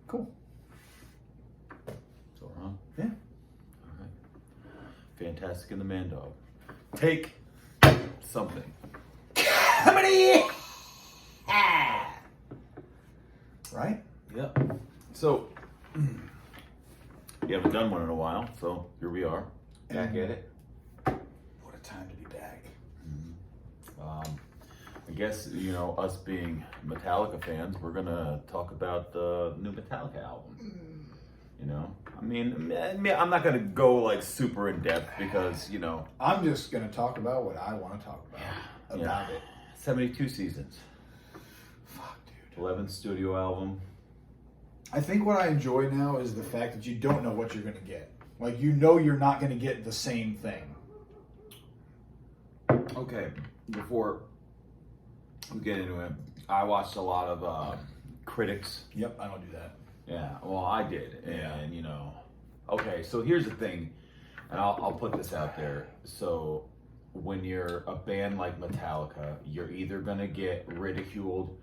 Cool. So, huh? Yeah. All right. Fantastic and the Man Dog. Take something. Comedy! Right? Yeah. So, you haven't done one in a while, so here we are. Back at it. What a time to be back. I guess, us being Metallica fans, we're going to talk about the new Metallica album. I mean, I'm not going to go like super in depth because, I'm just going to talk about what I want to talk about it. 72 seasons. Fuck, dude. 11th studio album. I think what I enjoy now is the fact that you don't know what you're going to get. Like, you're not going to get the same thing. Okay, before we get into it, I watched a lot of critics. Yep, I don't do that. Yeah, well, I did, and okay. So here's the thing, and I'll put this out there. So when you're a band like Metallica, you're either gonna get ridiculed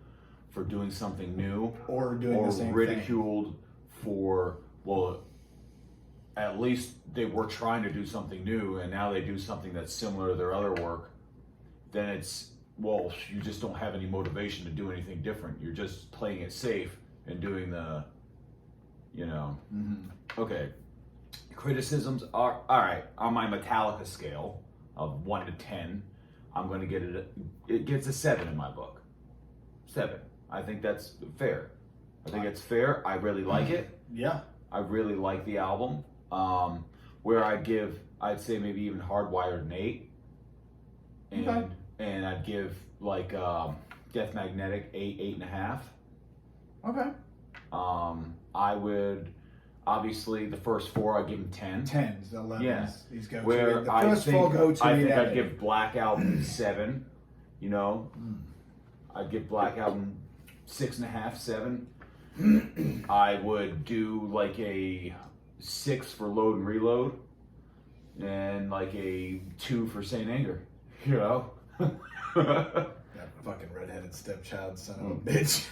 for doing something new, or doing the same ridiculed for, well, at least they were trying to do something new, and now they do something that's similar to their other work. Then it's, well, you just don't have any motivation to do anything different. You're just playing it safe and doing the, Okay. Criticisms are, all right, on my Metallica scale of 1 to 10, I'm going to get it gets a 7 in my book. 7. I think that's fair. I think it's fair. I really like it. Yeah. I really like the album. Where I'd say maybe even Hardwired an 8. And I'd give like Death Magnetic 8, 8.5. Okay. I would, obviously, the first 4 I'd give them 10. 10s, 11s. Yeah. These go Where to the first 4 go to I the think I'd end. give Black Album 7. I'd give Black Album 6.5, 7. I would do like a 6 for Load and Reload, and like a 2 for Saint Anger. That fucking redheaded stepchild son of a bitch.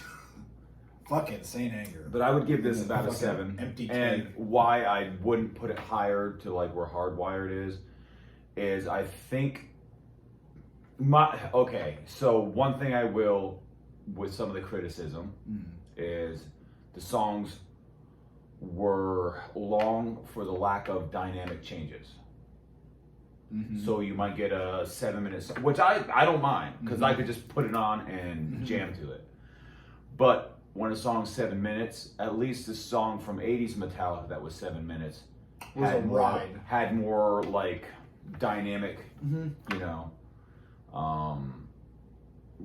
Fucking Saint Anger. But I would give this about a Fucking 7. empty And keg. why I wouldn't put it higher to like where Hardwired is I think so one thing I will, with some of the criticism, is the songs were long for the lack of dynamic changes. So you might get a 7-minute song, which I don't mind, because I could just put it on and jam to it. But when a song's 7 minutes, at least the song from 80s Metallica that was 7 minutes had more like dynamic,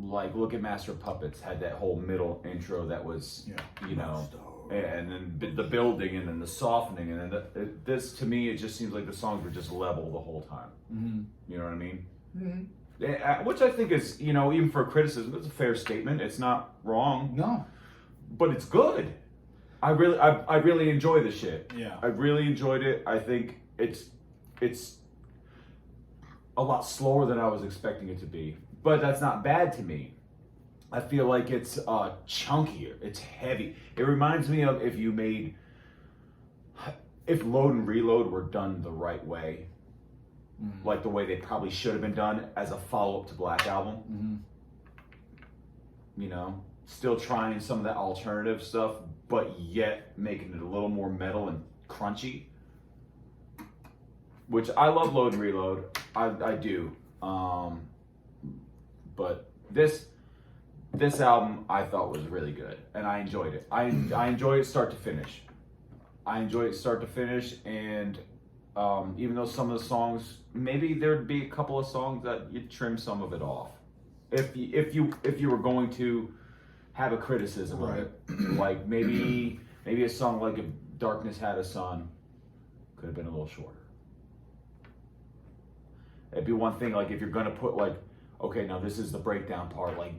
like look at Master of Puppets, had that whole middle intro that was, and then the building, and then the softening, and then this, to me, it just seems like the songs were just level the whole time. You know what I mean? Which I think is, even for criticism, it's a fair statement. It's not wrong. No. But it's good. I really enjoy this shit. Yeah. I really enjoyed it. I think it's a lot slower than I was expecting it to be. But that's not bad to me. I feel like it's chunkier. It's heavy. It reminds me of if Load and Reload were done the right way, like the way they probably should have been done as a follow-up to Black Album. Still trying some of that alternative stuff, but yet making it a little more metal and crunchy. Which I love Load and Reload. I do. But this album I thought was really good, and I enjoyed it. I enjoyed it start to finish. And even though some of the songs, maybe there'd be a couple of songs that you'd trim some of it off. If you were going to have a criticism of it, like maybe a song like If Darkness Had a Son could have been a little shorter. It'd be one thing, like if you're gonna put like, okay, now this is the breakdown part, like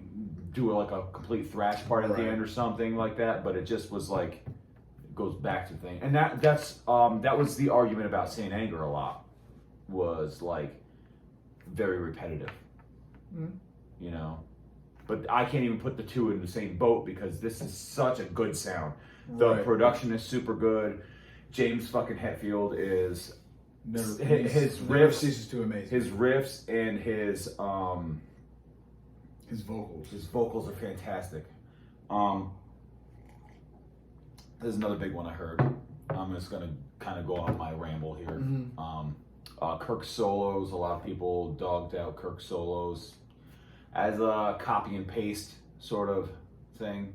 do like a complete thrash part at the end or something like that, but it just was like, it goes back to the thing. And that was the argument about Saint Anger a lot, was like very repetitive. But I can't even put the two in the same boat, because this is such a good sound. The Right. production is super good. James fucking Hetfield is his never riffs, ceases to amaze. his riffs and his vocals are fantastic. There's another big one I heard. I'm just gonna kind of go on my ramble here. Mm-hmm. Kirk's solos. A lot of people dogged out Kirk's solos as a copy and paste sort of thing.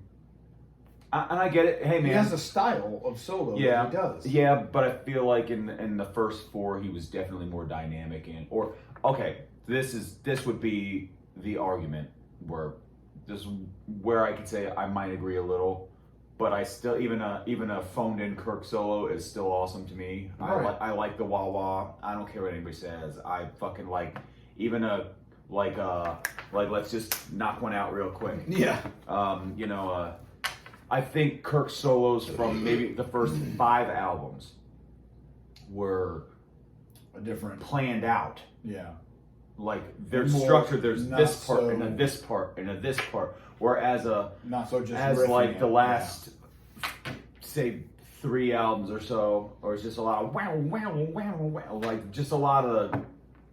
And I get it. Hey man, he has a style of solo. Yeah, that he does. Yeah, but I feel like in the first four he was definitely more dynamic this would be the argument where I could say I might agree a little, but I still even a phoned in Kirk solo is still awesome to me. Right. I like the wah wah. I don't care what anybody says. I fucking like even like let's just knock one out real quick. Yeah. I think Kirk's solos from maybe the first 5 albums were A different. planned out. Yeah. Like they're More structured. There's not this part so- and then this part and then this part. Whereas Not so just as riffing like the it, last say 3 albums or so, or it's just a lot of wow wow wow wow, like just a lot of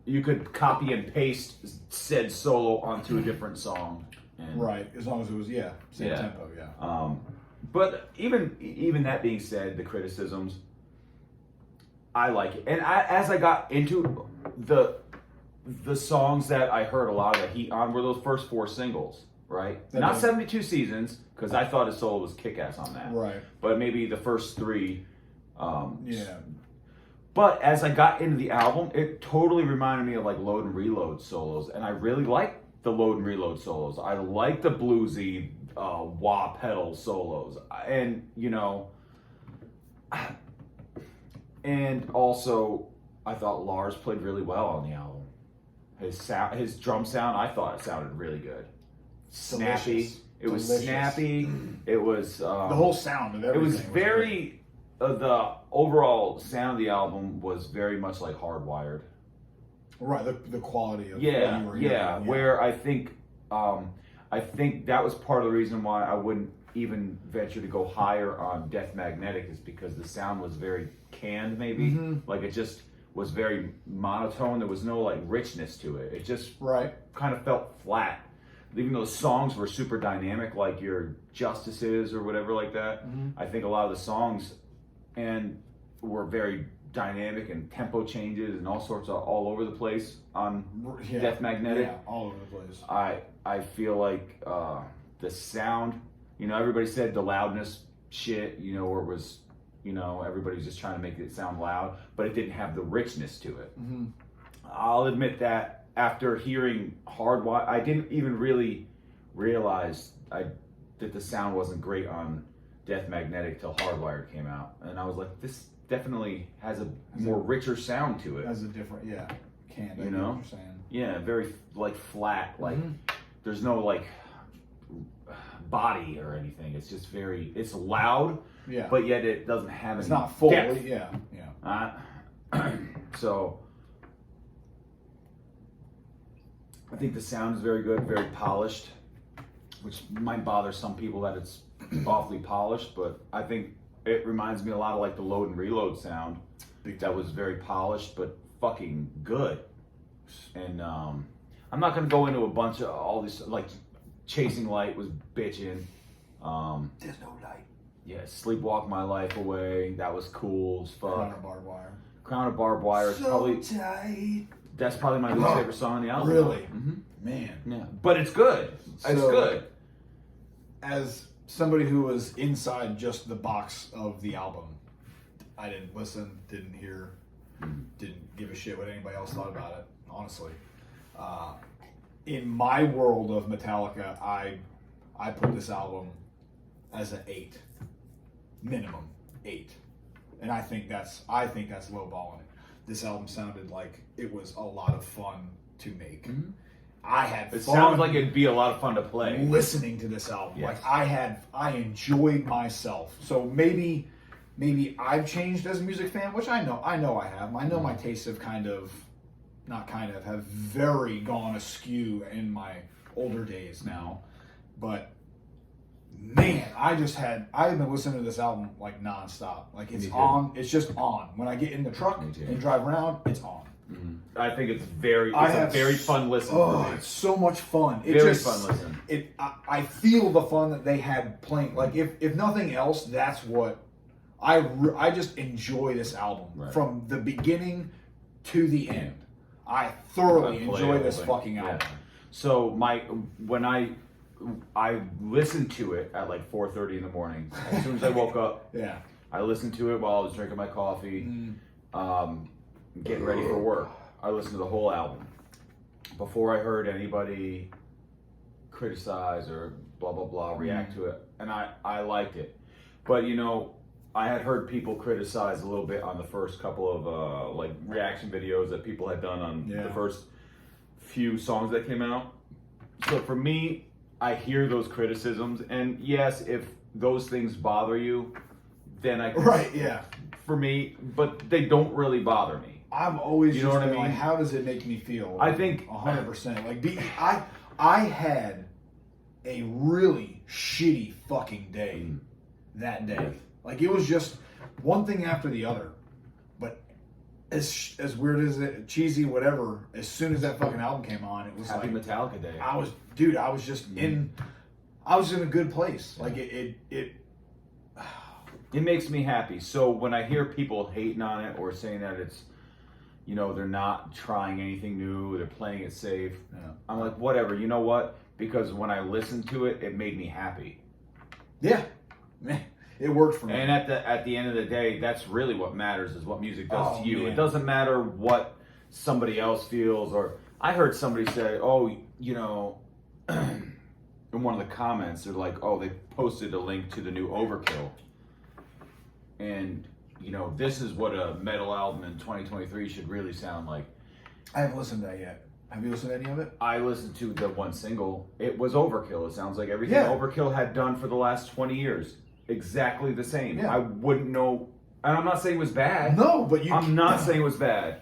you could copy and paste said solo onto a different song. And, right, as long as it was same tempo, but even that being said, the criticisms, I like it, and as I got into the songs that I heard a lot of the heat on were those first 4 singles, right? Not 72 Seasons, because I thought his solo was kick-ass on that, right, but maybe the first 3. yeah. But as I got into the album, it totally reminded me of like Load and Reload solos, and I really like the Load and Reload solos. I like the bluesy wah pedal solos, and and also I thought Lars played really well on the album. His drum sound, I thought it sounded really good, snappy. Delicious. It was Delicious. snappy. It was The whole sound of everything. it was very. The overall sound of the album was very much like Hardwired. right. The quality of what Yeah, you were yeah. hearing, Where I think that was part of the reason why I wouldn't even venture to go higher on Death Magnetic is because the sound was very canned, maybe. Mm-hmm. Like it just was very monotone. There was no like richness to it. It just right. kind of felt flat. Even though the songs were super dynamic, like your Justices or whatever like that. Mm-hmm. I think a lot of the songs and were very dynamic and tempo changes and all sorts of all over the place on Death Magnetic. Yeah, all over the place. I feel like the sound, everybody said the loudness shit, where it was, everybody's just trying to make it sound loud, but it didn't have the richness to it. Mm-hmm. I'll admit that after hearing Hardwired, I didn't even really realize that the sound wasn't great on Death Magnetic till Hardwired came out, and I was like, this definitely has a more richer sound to it. Has a different, canned. I You get know? what you're saying. Yeah, very like flat, like Mhm. there's no like body or anything. It's just it's loud, Yeah, but yet it doesn't have it's any not full. depth. Yeah. So I think the sound is very good, very polished, which might bother some people that it's awfully polished, but I think it reminds me a lot of like the Load and Reload sound. That was very polished, but fucking good. And I'm not gonna go into a bunch of all this, like Chasing Light was bitchin'. There's no light. Yeah, Sleepwalk My Life Away, that was cool as fuck. Crown of Barbed Wire. Crown of Barbed Wire is probably tight. that's probably my least favorite song on the album. Really? Mm-hmm. Man. Yeah, but it's good. It's So- good. As somebody who was inside just the box of the album, I didn't listen, didn't hear, didn't give a shit what anybody else thought about it, honestly. In my world of Metallica, I put this album as an 8. Minimum 8. And I think that's lowballing it. This album sounded like it was a lot of fun to make. Mhm. I had It fun sounds like it'd be a lot of fun to play. listening to this album. Yes. Like I enjoyed myself. So maybe I've changed as a music fan, which I know I have. I know my tastes have have very gone askew in my older days now. But man, I've been listening to this album like nonstop. Like it's on, it's just on. When I get in the truck and drive around, it's on. Mm-hmm. I think it's a very fun listen. Oh, for me. It's so much fun. Very fun listen. I feel the fun that they had playing. Like if nothing else, that's what I just enjoy this album from the beginning to the end. I thoroughly enjoy this fucking album. Yeah. So when I listened to it at like 4:30 in the morning. As soon as I woke up, I listened to it while I was drinking my coffee, getting ready for work. I listened to the whole album before I heard anybody criticize or blah blah blah react to it, and I liked it. But you know, I had heard people criticize a little bit on the first couple of like reaction videos that people had done on the first few songs that came out. So for me, I hear those criticisms, and yes, if those things bother you, then I can, for me, but they don't really bother me. I've always you know what I mean? Like, how does it make me feel? I think 100%. Like I had a really shitty fucking day that day. Like it was just one thing after the other. But as weird as it, cheesy, whatever, as soon as that fucking album came on, it was Happy like Metallica Day. I was just in a good place. Like it makes me happy. So when I hear people hating on it or saying that it's, you know, they're not trying anything new, they're playing it safe, I'm like, whatever. You know what? Because when I listened to it, it made me happy. Yeah, man. It worked for me. And at the end of the day, that's really what matters, is what music does to you. Man. It doesn't matter what somebody else feels. Or I heard somebody say, oh, you know, in one of the comments, they're like, oh, they posted a link to the new Overkill. And, you know, this is what a metal album in 2023 should really sound like. I haven't listened to that yet. Have you listened to any of it? I listened to the one single. It was Overkill. It sounds like everything Overkill had done for the last 20 years. Exactly the same. I wouldn't know, and I'm not saying it was bad. No, but I'm not saying it was bad.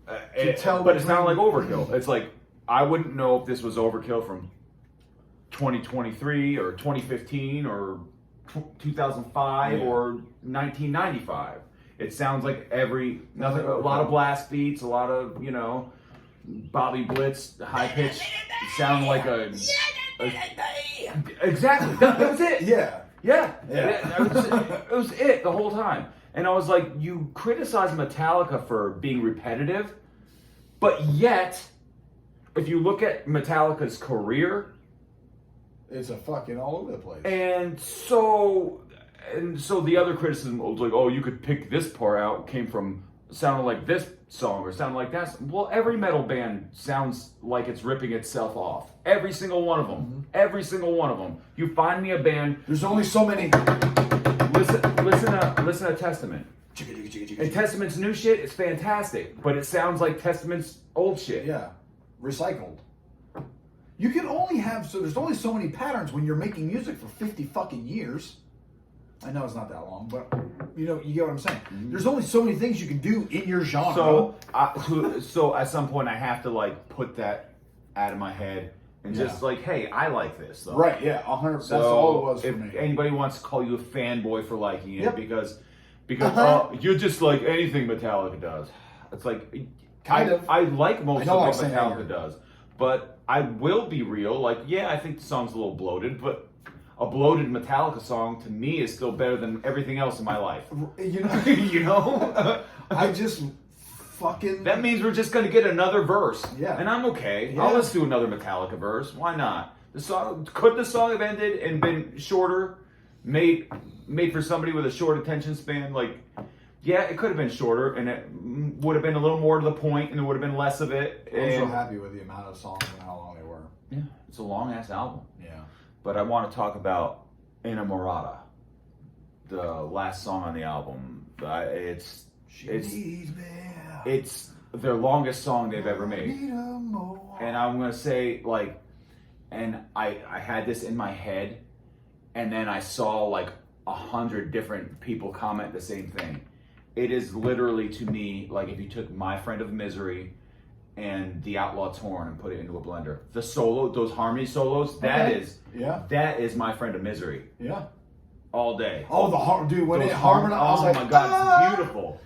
But it sounded like Overkill. It's like I wouldn't know if this was Overkill from 2023 or 2015 or 2005 or 1995. It sounds like a lot of blast beats, a lot of, you know, Bobby Blitz, high pitch, sound like exactly. That was it. Yeah. It was it the whole time. And I was like, you criticize Metallica for being repetitive, but yet, if you look at Metallica's career, it's a fucking all over the place. And so the other criticism was like, oh, you could pick this part out, came from sounded like this song or sounded like that. Well, every metal band sounds like it's ripping itself off. Every single one of them. Every single one of them. You find me a band. There's only so many. Listen to Testament. And Testament's new shit is fantastic, but it sounds like Testament's old shit. Yeah, recycled. You can only have there's only so many patterns when you're making music for 50 fucking years. I know it's not that long, but you know, you get what I'm saying. There's only so many things you can do in your genre. So at some point I have to like put that out of my head and just like, hey, I like this though. Right, yeah, 100%. That's all it was for me. If anybody wants to call you a fanboy for liking it because you're just like anything Metallica does. It's like kind of. I like most of what Metallica does. But I will be real, like, yeah, I think the song's a little bloated, but a bloated Metallica song to me is still better than everything else in my life. You know? You know? I just fucking... That means we're just going to get another verse. Yeah. And I'm okay. Yeah. I'll let's do another Metallica verse. Why not? Could the song have ended and been shorter? Made for somebody with a short attention span? Like, yeah, it could have been shorter, and it would have been a little more to the point, and there would have been less of it. I'm so happy with the amount of songs and how long they were. Yeah, it's a long-ass album. Yeah. But I want to talk about Inamorata, the last song on the album. It's their longest song they've ever made. And I'm going to say, like, and I had this in my head, and then I saw, like, 100 different people comment the same thing. It is literally, to me, like if you took My Friend of Misery and the Outlaw Torn and put it into a blender. The solo, those harmony solos, that is my friend of Misery. Yeah. All day. Oh, dude, when those it harmonized, I was like, oh my god, it's beautiful.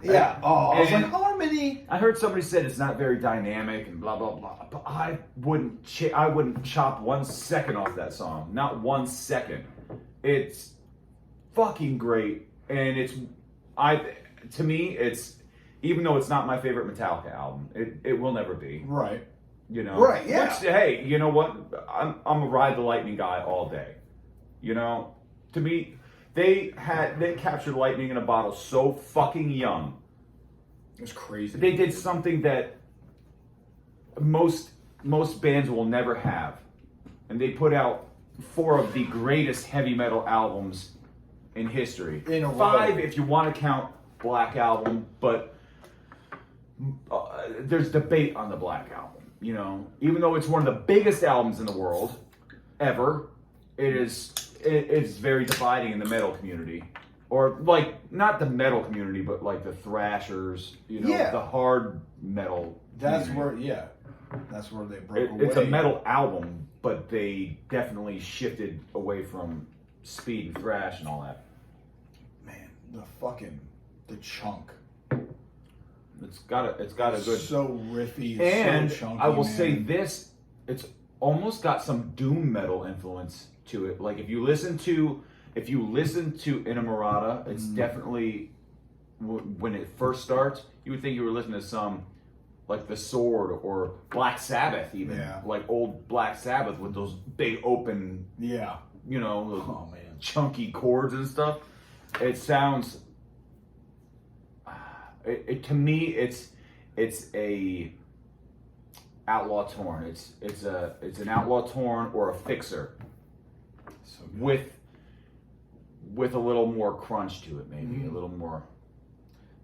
Yeah. Oh, I was And like, harmony. I heard somebody said it's not very dynamic and blah blah blah, but I wouldn't chop 1 second off that song. Not 1 second. It's fucking great, and to me, it's, even though it's not my favorite Metallica album, it will never be. Right. You know. Right. Yeah. Which, hey, you know what? I'm a Ride the Lightning guy all day. You know, to me, they captured lightning in a bottle so fucking young. It was crazy. They did something that most bands will never have, and they put out 4 of the greatest heavy metal albums in history. In a 5 row. if you want to count Black Album, but there's debate on the Black Album. You know, even though it's one of the biggest albums in the world ever, it's very dividing in the metal community. Or, like, not the metal community, but, like, the thrashers, you know, the hard metal That's community. that's where they broke away. It's a metal album, but they definitely shifted away from speed and thrash and all that. Man, the chunk. It's got a good... So riffy, and so chunky, I will man. say this, it's almost got some doom metal influence to it. Like, if you listen to Inamorata, it's definitely, when it first starts, you would think you were listening to some, like The Sword or Black Sabbath even. Yeah. Like old Black Sabbath with those big open, you know, those chunky chords and stuff. It sounds, to me, it's a Outlaw Torn. It's an Outlaw Torn or a Fixer. So good. With a little more crunch to it, maybe a little more.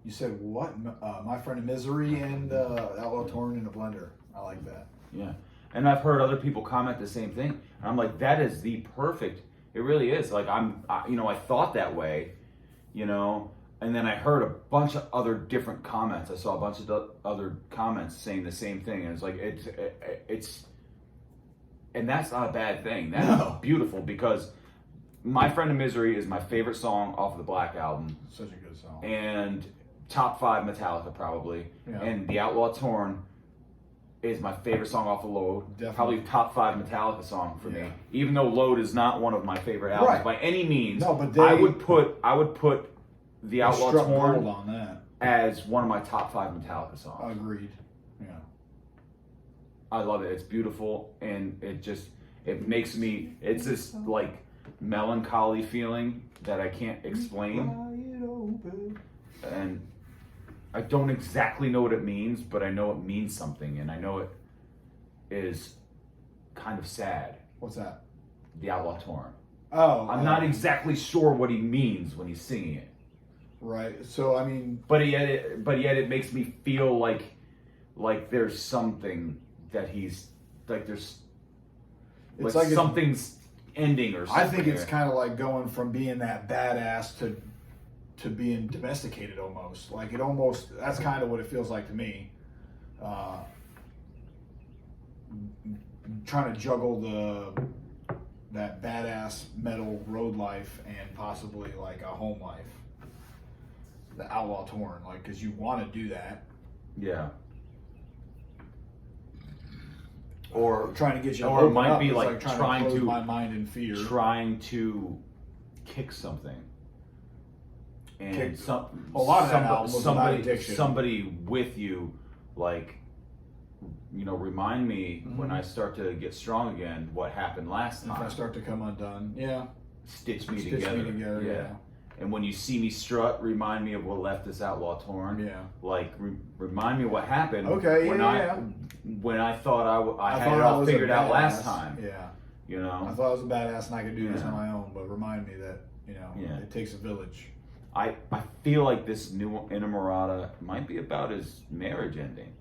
You said what? My Friend of Misery and Outlaw Torn in a blender. I like that. Yeah, and I've heard other people comment the same thing, and I'm like, that is the perfect. It really is. Like I thought that way, you know, and then I heard a bunch of other different comments. I saw a bunch of other comments saying the same thing, and it's like it's, and that's not a bad thing. That's beautiful, because My Friend of Misery is my favorite song off of the Black Album. Such a good song. And top 5 Metallica probably. Yeah. And The Outlaw Torn is my favorite song off of Load. Definitely. Probably top 5 Metallica song for me. Even though Load is not one of my favorite albums by any means. No, but I would put The Outlaw struck Torn gold on that. as one of my top 5 Metallica songs. Agreed. Yeah. I love it. It's beautiful, and it makes me, it's this like melancholy feeling that I can't explain. And I don't exactly know what it means, but I know it means something, and I know it is kind of sad. What's that? The Outlaw Torn. Oh. I'm not exactly sure what he means when he's singing it. Right. So, I mean... But yet it makes me feel like there's something that he's, like there's... It's like like something's ending or something. I think it's kind of like going from being that badass to being domesticated almost. Like it almost, that's kind of what it feels like to me. Trying to juggle that badass metal road life and possibly like a home life. The Outlaw Torn, like, because you want to do that. Yeah. Or trying to get you, or it might up. be It's like trying to close to my mind in fear, trying to kick something. And a lot of that album was about addiction. Somebody with you, like, you know, remind me when I start to get strong again, what happened last time. If I start to come undone, Stitch me Stitch together. me together, yeah. And when you see me strut, remind me of what left this Outlaw Torn. Yeah. Like, remind me what happened. Okay, when I thought I had thought it I all was figured a out badass. last time. Yeah. You know? I thought I was a badass and I could do this on my own, but remind me that, you know, it takes a village. I feel like this new Inamorata might be about his marriage ending.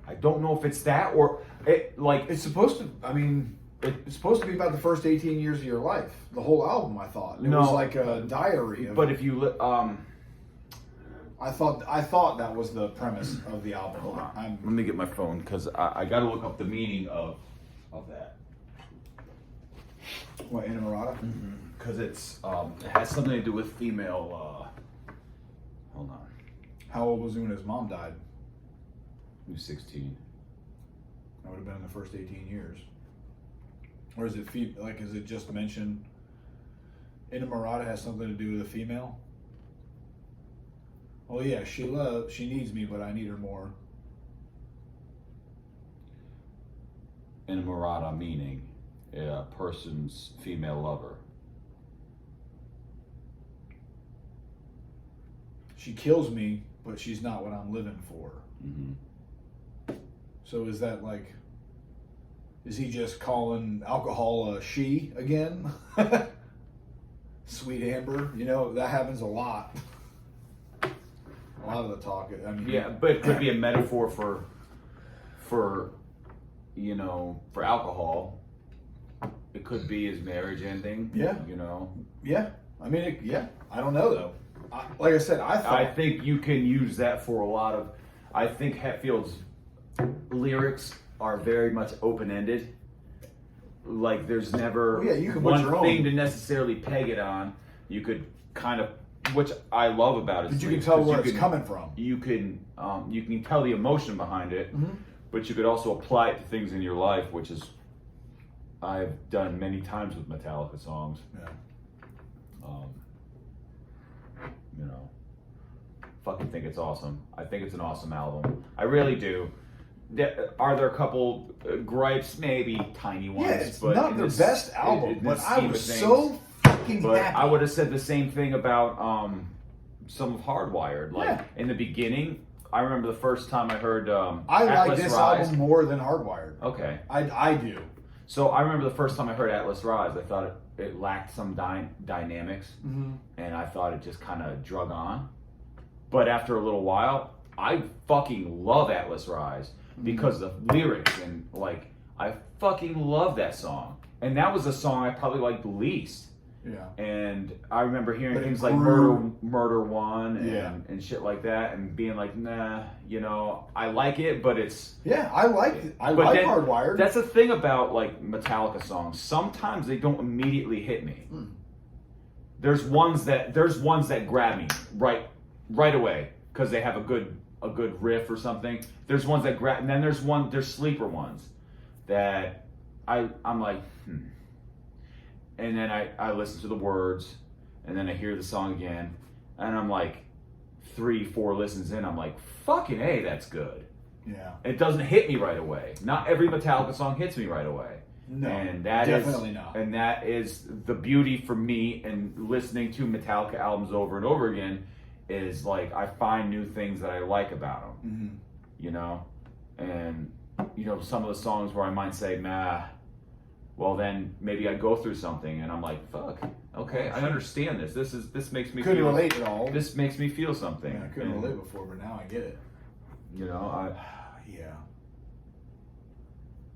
I don't know if it's that or it's supposed to. I mean, it's supposed to be about the first 18 years of your life. The whole album, I thought. It was like a diary. But if you I thought that was the premise of the album. Hold on. Let me get my phone because I got to look up the meaning of that. What, Inamorata? Because it has something to do with female. Hold on. How old was he when his mom died? He was 16. That would have been in the first 18 years. Or is it is it just mentioned Inamorata has something to do with a female? Oh yeah, she needs me, but I need her more. Inamorata meaning a person's female lover. She kills me, but she's not what I'm living for. So is that like, is he just calling alcohol a she again? Sweet Amber, that happens a lot. A lot of the talk. I mean, yeah, but it could be a metaphor for alcohol. It could be his marriage ending. Yeah. Yeah. I mean, I don't know though. Like I said, I think you can use that for a lot of. I think Hetfield's lyrics are very much open-ended. Like there's never you can put your one thing own to necessarily peg it on. You could kind of, which I love about it. But you can tell where it's coming from. You can tell the emotion behind it, but you could also apply it to things in your life, which is I've done many times with Metallica songs. Yeah. Fucking think it's awesome. I think it's an awesome album. I really do. Are there a couple gripes? Maybe tiny ones. Yeah, it's but not their best album, but I was so fucking But happy. I would have said the same thing about some of Hardwired. Like in the beginning, I remember the first time I heard I like Atlas this Rise. album more than Hardwired. Okay. I do. So I remember the first time I heard Atlas Rise, I thought it lacked some dynamics, and I thought it just kind of drug on. But after a little while, I fucking love Atlas Rise because of the lyrics and like I fucking love that song. And that was a song I probably liked the least. Yeah. And I remember hearing things like grew. Murder One and shit like that and being like, nah, I like it, but it's I like it. I like Hardwired. That's the thing about like Metallica songs. Sometimes they don't immediately hit me. There's ones that grab me right away because they have a good riff or something. There's ones that grab, and then there's sleeper ones that I'm like, and then I listen to the words, and then I hear the song again, and I'm like 3-4 listens in, I'm like, fucking A, that's good. Yeah. It doesn't hit me right away. Not every Metallica song hits me right away. No, and that definitely is, not. And that is the beauty for me in listening to Metallica albums over and over again. Is like I find new things that I like about them, and some of the songs where I might say, nah, well then maybe I go through something and I'm like, fuck, okay, I understand this. This makes me couldn't feel, relate at all. This makes me feel something. Yeah, I couldn't relate before, but now I get it. Yeah.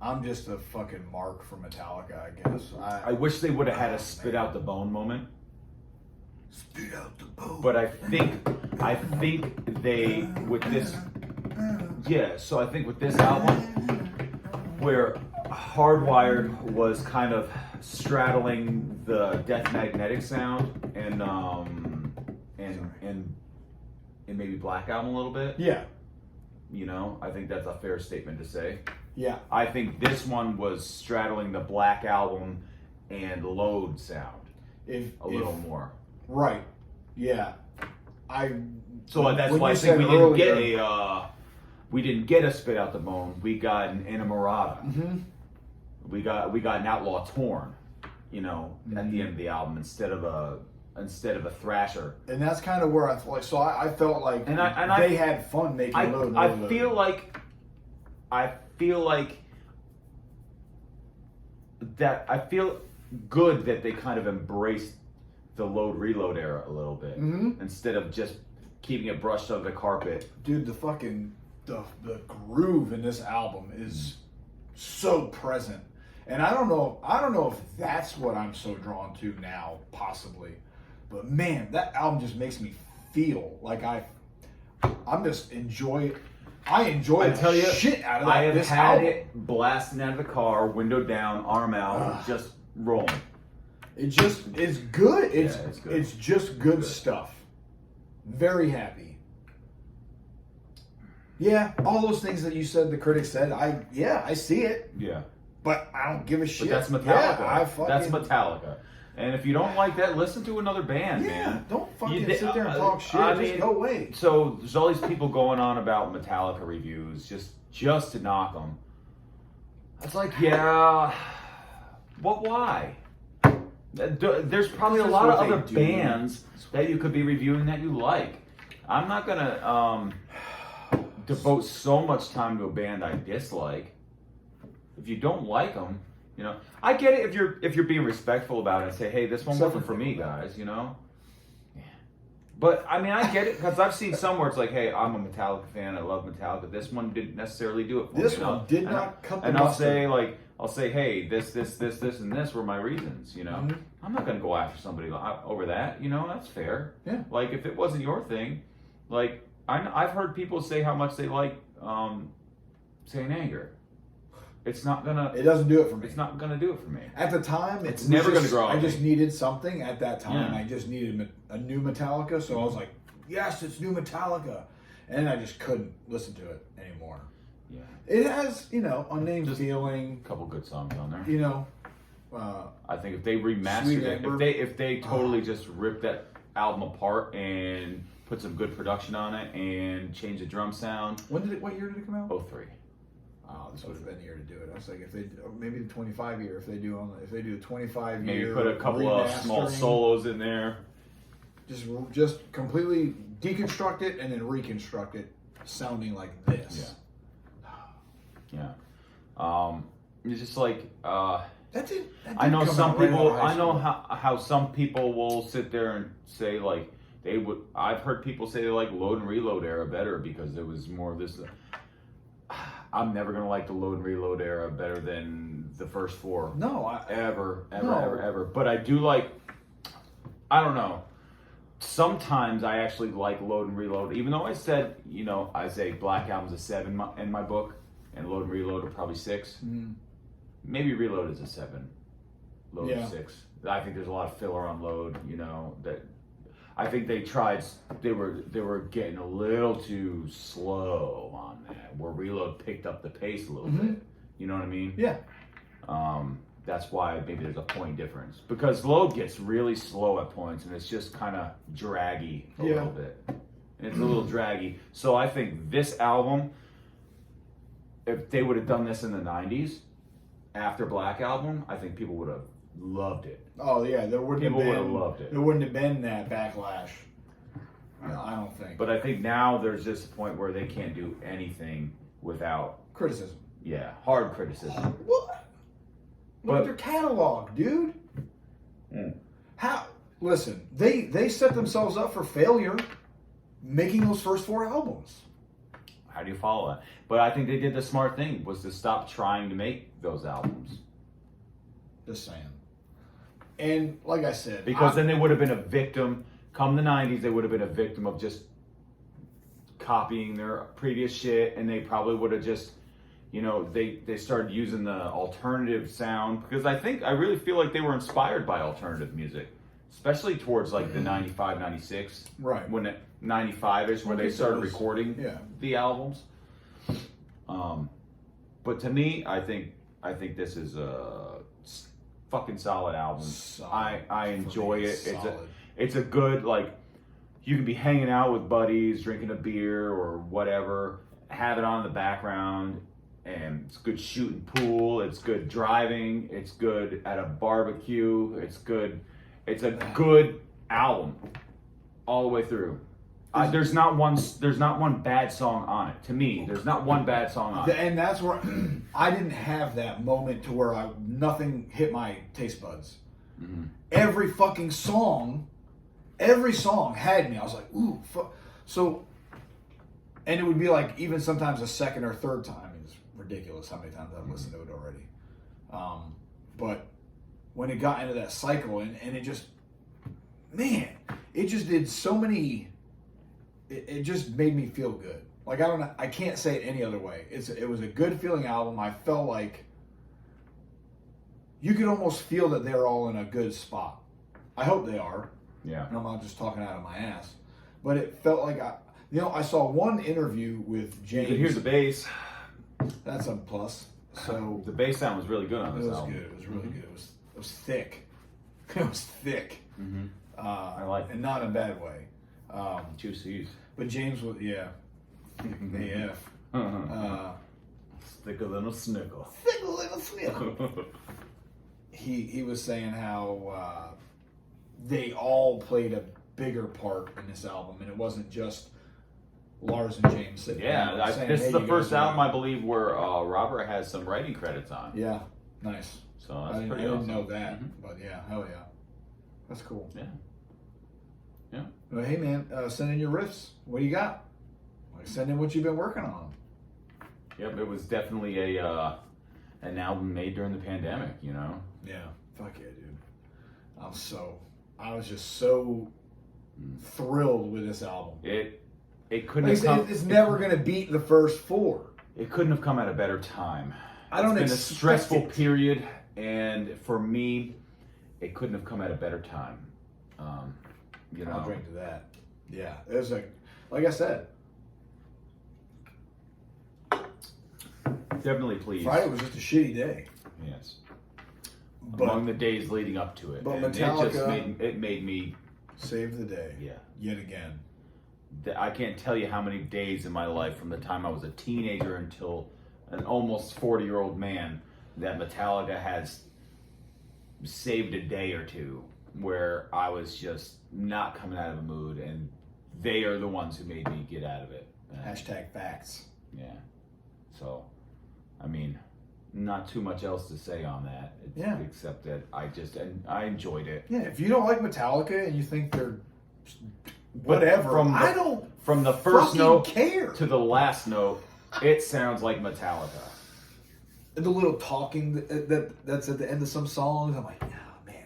I'm just a fucking mark for Metallica, I guess. I wish they would have had a spit out the bone moment. Spit out the bone. But I think they with this, so I think with this album, where Hardwired was kind of straddling the Death Magnetic sound and maybe Black Album a little bit. Yeah. I think that's a fair statement to say. Yeah. I think this one was straddling the Black Album and Load sound a little more. Right. Yeah. So that's why I think we didn't get a spit out the bone. We got an Inamorata. We got an Outlaw Torn. At the end of the album instead of a thrasher. And that's kind of where I felt like they had fun making Load. I feel good that they kind of embraced the Load Reload era a little bit instead of just keeping it brushed under the carpet. Dude, the groove in this album is so present. And I don't know if that's what I'm so drawn to now, possibly. But man, that album just makes me feel like I'm just I enjoy I tell you, shit out of that. I have this had album. it blasting out of the car, window down, arm out, just rolling. It just is good. It's good. It's just good stuff. Very happy. Yeah, all those things that you said, the critics said, I see it. Yeah. But I don't give a shit. But that's Metallica. Yeah, That's Metallica. And if you don't like that, listen to another band, man. Don't fucking sit there and talk shit. Just go away. So there's all these people going on about Metallica reviews just to knock them. It's like, yeah, but why? There's probably a lot of other bands that you could be reviewing that you like. I'm not gonna devote so much time to a band I dislike. If you don't like them, you know, I get it if you're being respectful about it and say, hey, this one wasn't for me, guys, you know. But I mean, I get it because I've seen some where it's like, hey, I'm a Metallica fan, I love Metallica. This one didn't necessarily do it for me. This one did not cut the And mustard. I'll say, hey, this, and this were my reasons, you know. Mm-hmm. I'm not gonna go after somebody over that, you know. That's fair. Yeah. Like if it wasn't your thing, like I've heard people say how much they like Saint Anger. It's not gonna. It doesn't do it for me. It's not gonna do it for me. At the time, It's never gonna grow on I me. just needed something at that time. Yeah. I just needed a new Metallica, so I was like, yes, it's new Metallica. And I just couldn't listen to it anymore. Yeah. It has, Unnamed Just Feeling, A couple good songs on there. I I think if they remastered Sweet it, Amber. if they totally just ripped that album apart and put some good production on it and changed the drum sound. what year did it come out? 03. Oh, this would have been the year to do it. I was like, if they maybe the 25 year, if they do the 25 Maybe year, put a couple of small remastering, solos in there. just completely deconstruct it and then reconstruct it, sounding like this. Yeah. It's just like That's it. I know some people. I know how some people will sit there and say like they would. I've heard people say they like Load and Reload era better because there was more of this. I'm never gonna like the Load and Reload era better than the first four. No, ever. No. But I do like. I don't know. Sometimes I actually like Load and Reload, even though I said, I say Black Album's a 7 in my book, and Load and Reload are probably 6. Maybe Reload is a 7. Load is 6. I think there's a lot of filler on Load. That I think they tried. They were getting a little too slow on that. Where Reload picked up the pace a little bit. You know what I mean? Yeah. That's why maybe there's a point difference because Load gets really slow at points and it's just kind of draggy a little bit. And it's a little draggy. So I think this album, if they would have done this in the 90s after Black Album, I think people would have loved it. Oh yeah, there wouldn't People have would been. have loved it. There wouldn't have been that backlash. No, I don't think. But I think now there's just a point where they can't do anything without, criticism. hard criticism. What? Look at their catalog, dude. How? Listen, they set themselves up for failure making those first 4 albums. How do you follow that? But I think they did the smart thing was to stop trying to make those albums. Just saying. And like I said, Because then they would have been a victim. Come the 90s, they would have been a victim of just copying their previous shit, and they probably would have just, they started using the alternative sound because I really feel like they were inspired by alternative music, especially towards like the 95, 96, right? When 95-ish, where they started recording the albums. But to me, I think this is a fucking solid album. I enjoy it. It's a good, like, you can be hanging out with buddies, drinking a beer or whatever, have it on in the background, and it's good shooting pool, it's good driving, it's good at a barbecue, it's a good album all the way through. There's not one bad song on it. To me, there's not one bad song on it. And that's where I didn't have that moment to where nothing hit my taste buds. Mm-hmm. Every song had me. I was like, ooh, fuck. So, and it would be like even sometimes a second or third time. It's ridiculous how many times I've listened to it already. But when it got into that cycle and it just, man, it just did so many it just made me feel good. Like I can't say it any other way. It was a good feeling album. I felt like you could almost feel that they're all in a good spot. I hope they are. Yeah. And I'm not just talking out of my ass, but it felt like I saw one interview with James. You could hear the bass. That's a plus. So the bass sound was really good on this album. Good. It was really good. It was thick. It was thick. Mm-hmm. I like it. And not in a bad way. Juicy. But James was, AF. Thicker than a snickle. Thicker than a snickle. He was saying how they all played a bigger part in this album, and it wasn't just Lars and James sitting down saying, this is hey, the first album I believe where Robert has some writing credits on. Yeah, nice. So that's I pretty didn't awesome. know that, but yeah, hell yeah. That's cool. Yeah. Yeah. Well, hey man, send in your riffs. What do you got? Like, send in what you've been working on. Yep, it was definitely an album made during the pandemic, you know? Yeah. Fuck yeah, dude. I was just so thrilled with this album. It couldn't have come. It's never going to beat the first four. It couldn't have come at a better time. I don't It's been a expect stressful it. period, and for me, it couldn't have come at a better time. You know, I'll drink to that. Yeah, it was like I said, definitely pleased. Friday was just a shitty day. Yes. But Among the days leading up to it, but and Metallica it made me. saved the day. Yeah. Yet again. I can't tell you how many days in my life, from the time I was a teenager until an almost 40-year-old man, that Metallica has saved a day or two where I was just not coming out of a mood, and they are the ones who made me get out of it. Hashtag facts. Yeah. So, I mean, not too much else to say on that. Yeah. Except that I enjoyed it. Yeah, if you don't like Metallica and you think they're whatever, I don't from the first note care. to the last note, it sounds like Metallica. The little talking that's at the end of some songs, I'm like, oh man,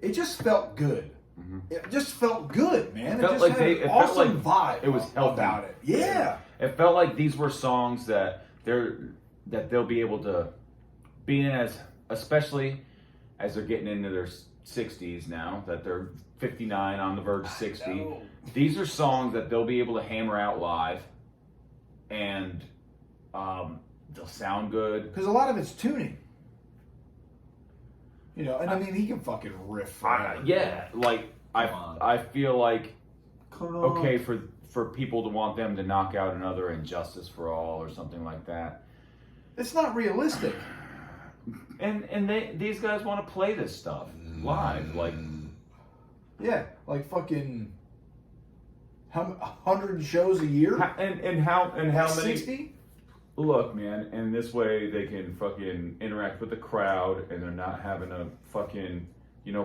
it just felt good. Mm-hmm. It just felt good, man. It felt just like had an awesome vibe. It was healthy about it. Yeah. It felt like these were songs that they'll be able to be in, as especially as they're getting into their 60s now, that they're 59 on the verge of 60. These are songs that they'll be able to hammer out live, and they'll sound good. Because a lot of it's tuning. You know, and I mean, he can fucking riff forever. Yeah, like I feel like okay for people to want them to knock out another Injustice for All or something like that. It's not realistic. And these guys want to play this stuff live, like yeah, like fucking 100 shows a year. And how many? 60? Look, man, and this way they can fucking interact with the crowd, and they're not having to fucking,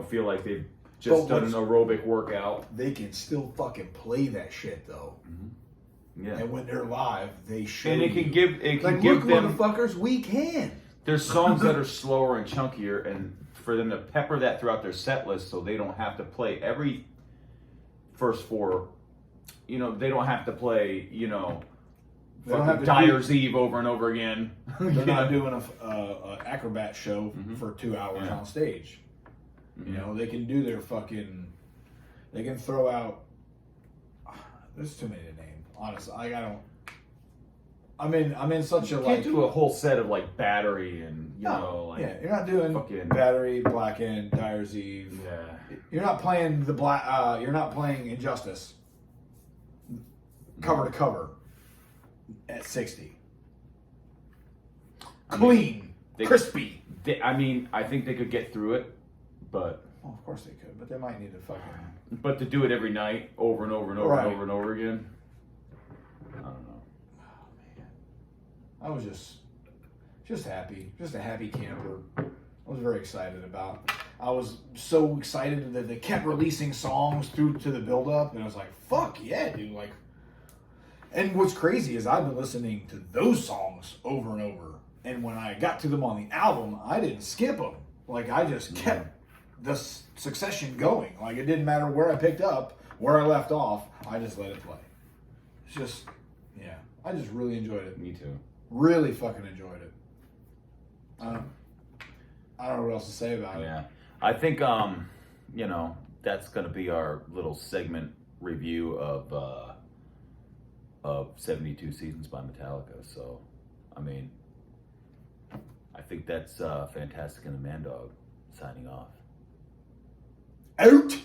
feel like they've just done an aerobic workout. They can still fucking play that shit though. Mm-hmm. Yeah. And when they're live, they show. And it can give look, them, motherfuckers, we can. There's songs that are slower and chunkier, and for them to pepper that throughout their set list, so they don't have to play every first four. They don't have to play. Dyer's Eve over and over again. They're not doing a acrobat show for 2 hours on stage. Mm-hmm. They can do their fucking. They can throw out. There's too many to name. Honestly, I don't. I'm in such a you can't do a whole set of like Battery and you're not doing fucking Battery, Black End, Dyer's Eve. Yeah. You're not playing you're not playing Injustice. Cover to cover. At 60. Clean. Crispy. I think they could get through it, but... Well, of course they could, but they might need to fucking... But to do it every night, over and over and over and over and over again, I don't know. Oh, man. I was just happy. Just a happy camper. I was very excited about. I was so excited that they kept releasing songs through to the build-up, and I was like, fuck yeah, dude, like... And what's crazy is I've been listening to those songs over and over. And when I got to them on the album, I didn't skip them. Like, I just kept the succession going. Like, it didn't matter where I picked up, where I left off. I just let it play. It's just, yeah. I just really enjoyed it. Me too. Really fucking enjoyed it. I don't know what else to say about it. Yeah. I think, that's going to be our little segment review of 72 Seasons by Metallica. So, I mean, I think that's Fantastic and the Man Dog signing off. Out!